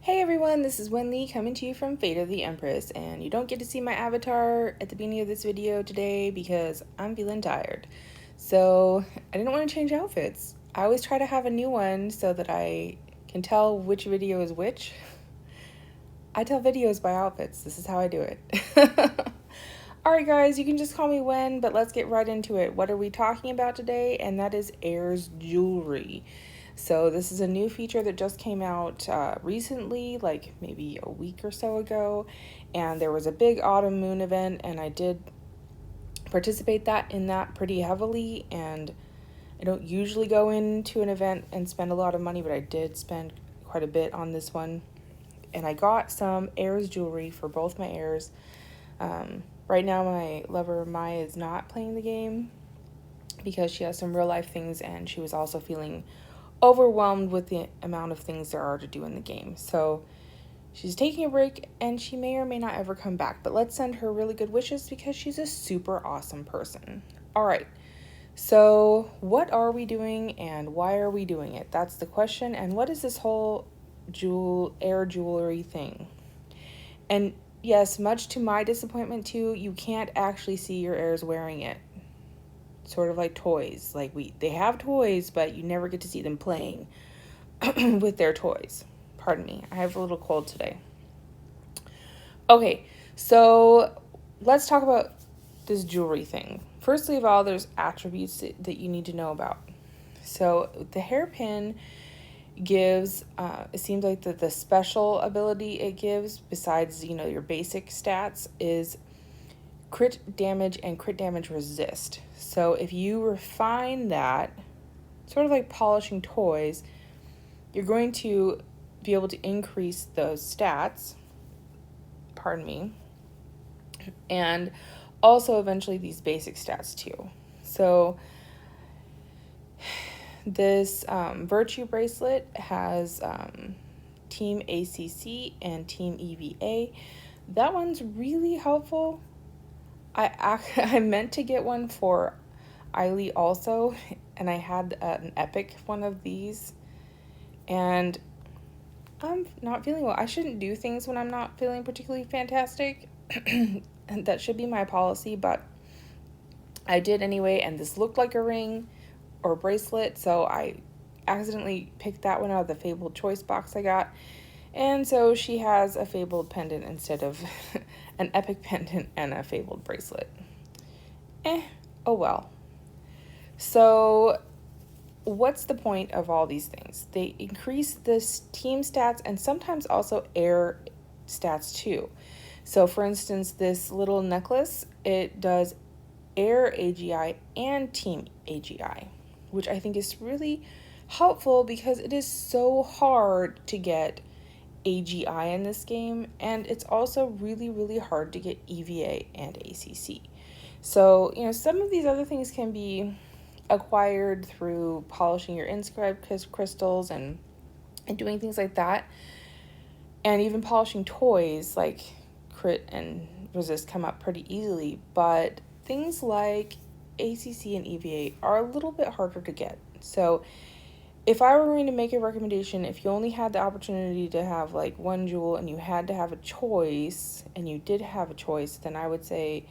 Hey everyone, this is Wenli coming to you from Fate of the Empress, and you don't get to see my avatar at the beginning of this video today because I'm feeling tired. So I didn't want to change outfits. I always try to have a new one so that I can tell which video is which. I tell videos by outfits. This is how I do it. Alright guys, you can just call me Wen, but let's get right into it. What are we talking about today? And that is Heir's jewelry. So this is a new feature that just came out recently, like maybe a week or so ago, and there was a big autumn moon event, and I did participate in that pretty heavily. And I don't usually go into an event and spend a lot of money, but I did spend quite a bit on this one, and I got some Heir's jewelry for both my heirs. Right now my lover Maya is not playing the game because she has some real life things, and she was also feeling overwhelmed with the amount of things there are to do in the game. So she's taking a break, and she may or may not ever come back, but let's send her really good wishes because she's a super awesome person. All right, so what are we doing and why are we doing it? That's the question. And what is this whole heir jewelry thing? And yes, much to my disappointment too, you can't actually see your heirs wearing it. Sort of like toys. Like they have toys, but you never get to see them playing with their toys. Pardon me, I have a little cold today. Okay, so let's talk about this jewelry thing. Firstly of all, there's attributes that you need to know about. So the hairpin gives, it seems like the special ability it gives, besides, your basic stats, is crit damage and crit damage resist. So if you refine that, sort of like polishing toys, you're going to be able to increase those stats, pardon me, and also eventually these basic stats too. So this virtue bracelet has Team ACC and Team EVA. That one's really helpful. I meant to get one for Eiley also, and I had an epic one of these, and I'm not feeling well. I shouldn't do things when I'm not feeling particularly fantastic, and that should be my policy, but I did anyway, and this looked like a ring or bracelet, so I accidentally picked that one out of the Fabled Choice box I got. And so she has a Fabled pendant instead of an epic pendant and a Fabled bracelet. Oh well. So what's the point of all these things? They increase this team stats and sometimes also heir stats too. So for instance, this little necklace, it does heir AGI and team AGI, which I think is really helpful because it is so hard to get AGI in this game, and it's also really, really hard to get EVA and ACC. So, some of these other things can be acquired through polishing your inscribed crystals and doing things like that. And even polishing toys like crit and resist come up pretty easily, but things like ACC and EVA are a little bit harder to get. So if I were going to make a recommendation, if you only had the opportunity to have like one jewel and you had to have a choice, and you did have a choice, then I would say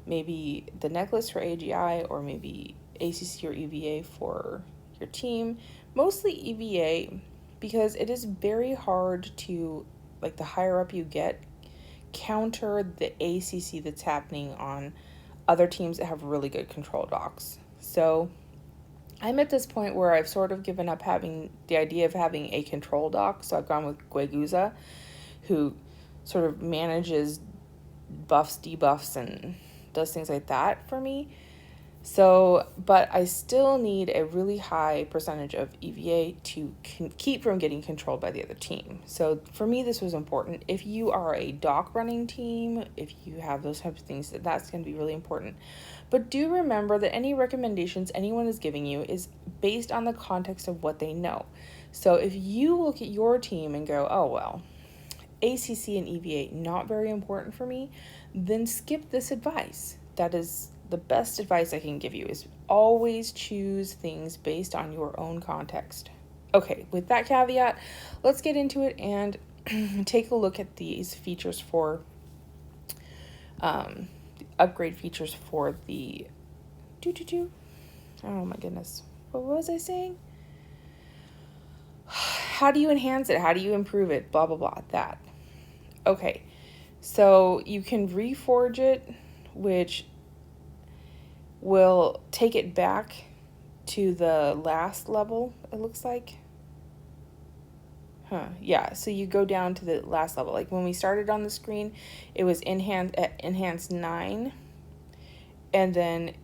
maybe the necklace for AGI, or maybe ACC or EVA for your team. Mostly EVA, because it is very hard to, like, the higher up you get, counter the ACC that's happening on other teams that have really good control docs. So I'm at this point where I've sort of given up having the idea of having a control doc, so I've gone with Gueguza, who sort of manages buffs, debuffs, and does things like that for me. So, but I still need a really high percentage of EVA to keep from getting controlled by the other team. So for me, this was important. If you are a doc running team, if you have those types of things, that's going to be really important. But do remember that any recommendations anyone is giving you is based on the context of what they know. So if you look at your team and go, oh, well, ACC and EVA, not very important for me, then skip this advice. That is the best advice I can give you, is always choose things based on your own context. Okay, with that caveat, let's get into it and take a look at these features for the upgrade features for the oh my goodness, what was I saying? How do you enhance it? How do you improve it? Blah blah blah. That. Okay, so you can reforge it, which will take it back to the last level, it looks like. Yeah, so you go down to the last level. Like when we started on the screen, it was enhanced 9, and then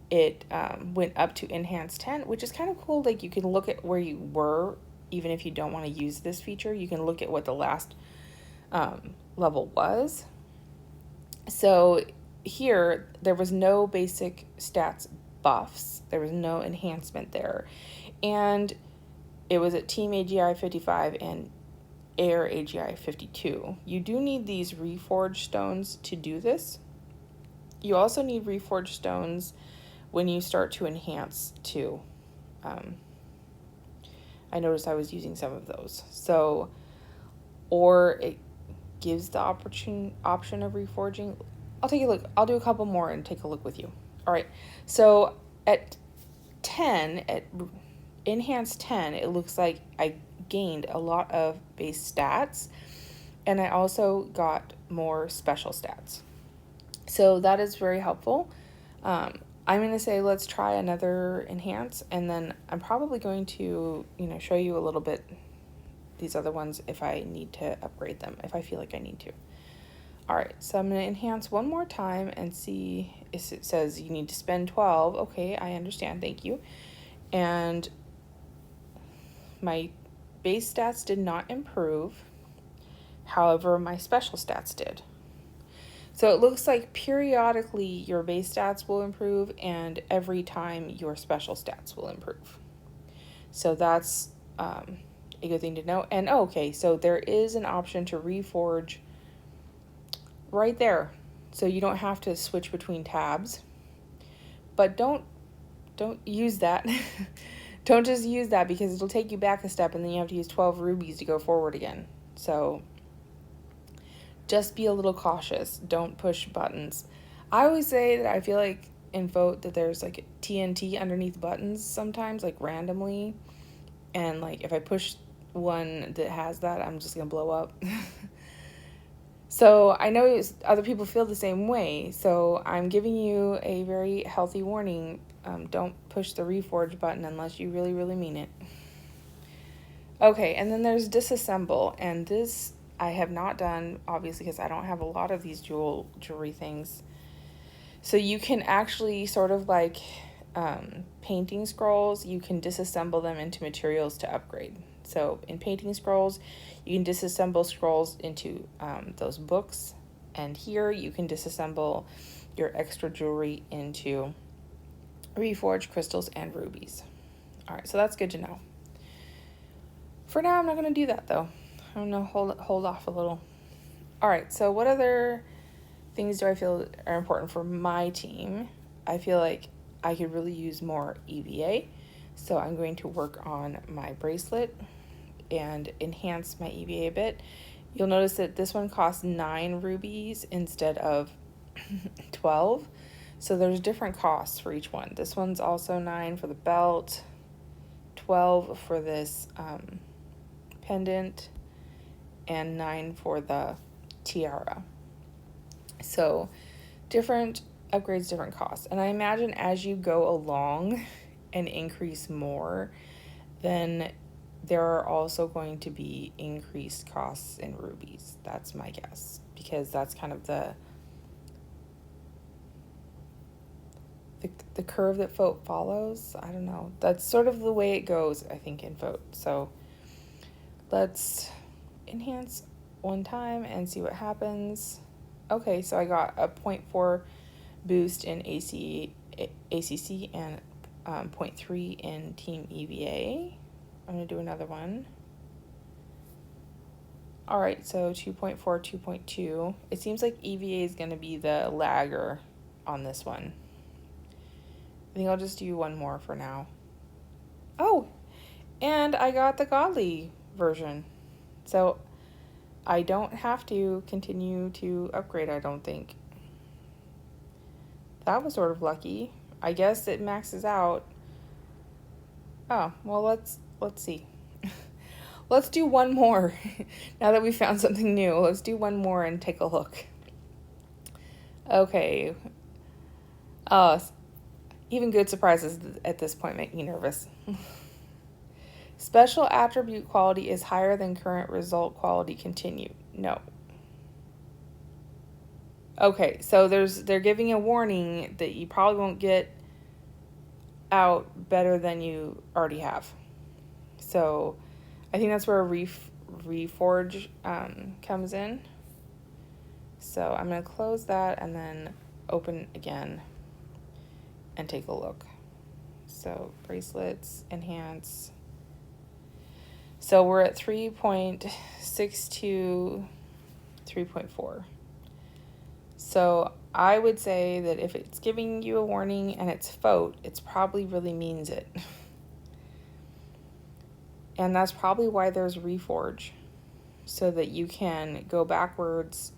it went up to enhanced 10, which is kind of cool. Like you can look at where you were, even if you don't want to use this feature. You can look at what the last level was. So here, there was no basic stats buffs. There was no enhancement there. And it was at Team AGI 55 and Heir AGI 52. You do need these reforged stones to do this. You also need reforged stones when you start to enhance too. I noticed I was using some of those. So, or it gives the option of reforging. I'll take a look. I'll do a couple more and take a look with you. All right. So at 10, at enhanced 10, it looks like I gained a lot of base stats, and I also got more special stats. So that is very helpful. I'm going to say let's try another enhance, and then I'm probably going to, show you a little bit these other ones if I need to upgrade them, if I feel like I need to. All right, so I'm going to enhance one more time and see if it says you need to spend 12. Okay, I understand. Thank you. And my base stats did not improve. However, my special stats did. So it looks like periodically your base stats will improve, and every time your special stats will improve. So that's a good thing to know. And okay, so there is an option to reforge right there. So you don't have to switch between tabs. But don't use that. Don't just use that, because it'll take you back a step and then you have to use 12 rubies to go forward again. So just be a little cautious. Don't push buttons. I always say that I feel like in Vote that there's like TNT underneath buttons sometimes, like randomly. And like if I push one that has that, I'm just going to blow up. So I know other people feel the same way. So I'm giving you a very healthy warning. Don't push the reforge button unless you really, really mean it. Okay, and then there's disassemble. And this I have not done, obviously, because I don't have a lot of these jewelry things. So you can actually sort of like painting scrolls, you can disassemble them into materials to upgrade. So in painting scrolls, you can disassemble scrolls into those books. And here you can disassemble your extra jewelry into reforged crystals and rubies. All right, so that's good to know. For now, I'm not going to do that, though. I'm going to hold off a little. All right, so what other things do I feel are important for my team? I feel like I could really use more EVA. So I'm going to work on my bracelet and enhance my EVA a bit. You'll notice that this one costs 9 rubies instead of 12. So there's different costs for each one. This one's also 9 for the belt, 12 for this pendant, and 9 for the tiara. So different upgrades, different costs. And I imagine as you go along and increase more, then there are also going to be increased costs in rubies. That's my guess, because that's kind of the curve that Vote follows. I don't know. That's sort of the way it goes, I think, in Vote. So let's enhance one time and see what happens. Okay, so I got a 0.4 boost in ACC and 0.3 in Team EVA. I'm going to do another one. All right, so 2.4, 2.2. It seems like EVA is going to be the lagger on this one. I think I'll just do one more for now. Oh, and I got the godly version. So I don't have to continue to upgrade, I don't think. That was sort of lucky. I guess it maxes out. Oh, well, let's see. Let's do one more. Now that we found something new, let's do one more and take a look. Okay. Even good surprises at this point make me nervous. Special attribute quality is higher than current result quality. Continue. No. Okay, so they're giving a warning that you probably won't get out better than you already have. So I think that's where reforge comes in. So I'm going to close that and then open again and take a look. So bracelets, enhance. So we're at 3.62, 3.4. So I would say that if it's giving you a warning and it's FOAT, it's probably really means it. And that's probably why there's reforge, so that you can go backwards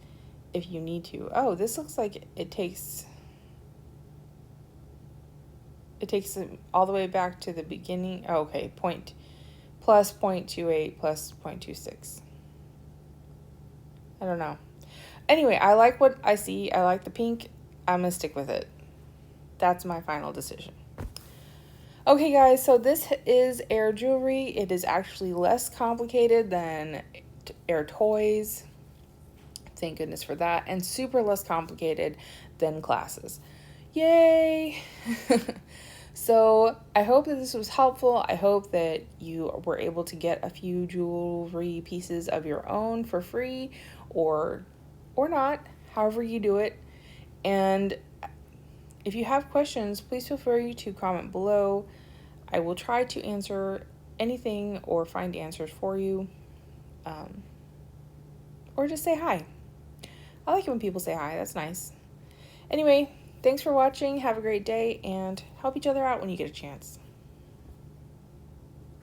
if you need to. Oh, this looks like it takes it all the way back to the beginning. Oh, okay, plus 0.28 plus 0.26. I don't know. Anyway, I like what I see. I like the pink. I'm going to stick with it. That's my final decision. Okay, guys, so this is Heir jewelry. It is actually less complicated than Heir toys. Thank goodness for that. And super less complicated than classes. Yay! So I hope that this was helpful. I hope that you were able to get a few jewelry pieces of your own for free or not, however you do it. And if you have questions, please feel free to comment below. I will try to answer anything or find answers for you. Or just say hi. I like it when people say hi. That's nice. Anyway, thanks for watching. Have a great day and help each other out when you get a chance.